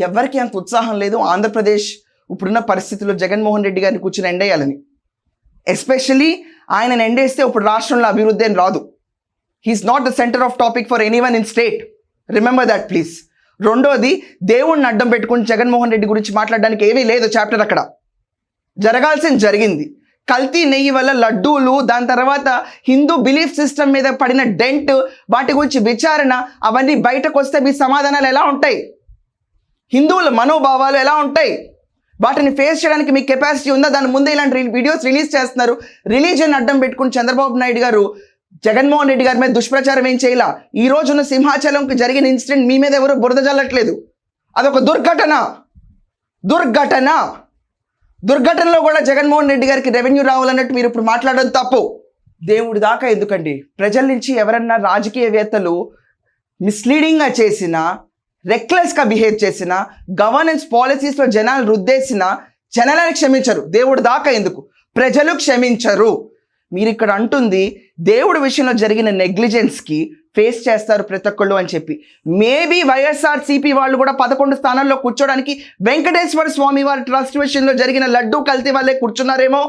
ఎవరికి అంత ఉత్సాహం లేదు ఆంధ్రప్రదేశ్ ఇప్పుడున్న పరిస్థితుల్లో జగన్మోహన్ రెడ్డి గారిని కూర్చుని ఎండేయాలని. ఎస్పెషలీ ఆయనను ఎండేస్తే ఇప్పుడు రాష్ట్రంలో అభివృద్ధి అని రాదు. He's not the centre of topic for anyone in state. Remember that please. రెండోది, దేవుణ్ణి అడ్డం పెట్టుకుని జగన్మోహన్ రెడ్డి గురించి మాట్లాడడానికి ఏమీ లేదు చాప్టర్. అక్కడ జరగాల్సింది జరిగింది. కల్తీ నెయ్యి వల్ల లడ్డూలు, దాని తర్వాత హిందూ బిలీఫ్ సిస్టమ్ మీద పడిన డెంట్, వాటి గురించి విచారణ, అవన్నీ బయటకు వస్తే మీ సమాధానాలు ఎలా ఉంటాయి? హిందువుల మనోభావాలు ఎలా ఉంటాయి? వాటిని ఫేస్ చేయడానికి మీకు కెపాసిటీ ఉందా? దాని ముందే ఇలాంటి వీడియోస్ రిలీజ్ చేస్తున్నారు. రిలీజియన్ అడ్డం పెట్టుకుని చంద్రబాబు నాయుడు గారు జగన్మోహన్ రెడ్డి గారి మీద దుష్ప్రచారం ఏం చేయాల. ఈ రోజున్న సింహాచలంకి జరిగిన ఇన్సిడెంట్ మీ మీద ఎవరు బురద జల్లట్లేదు. అదొక దుర్ఘటనలో కూడా జగన్మోహన్ రెడ్డి గారికి రెవెన్యూ రావాలన్నట్టు మీరు ఇప్పుడు మాట్లాడడం తప్పు. దేవుడి దాకా ఎందుకండి? ప్రజల నుంచి ఎవరన్నా రాజకీయవేత్తలు మిస్లీడింగ్గా చేసినా, రెక్లెస్గా బిహేవ్ చేసిన, గవర్నెన్స్ పాలసీస్లో జనాలు రుద్దేసిన జనాలని క్షమించరు. దేవుడి దాకా ఎందుకు? ప్రజలు క్షమించరు. మీరు ఇక్కడ అంటుంది దేవుడి విషయంలో జరిగిన నెగ్లిజెన్స్కి ఫేస్ చేస్తారు ప్రతి ఒక్కళ్ళు అని చెప్పి. మేబీ వైఎస్ఆర్సీపీ వాళ్ళు కూడా 11 స్థానాల్లో కూర్చోడానికి వెంకటేశ్వర స్వామి వారి ట్రస్ట్ విషయంలో జరిగిన లడ్డూ కల్తీ వాళ్ళే కూర్చున్నారేమో.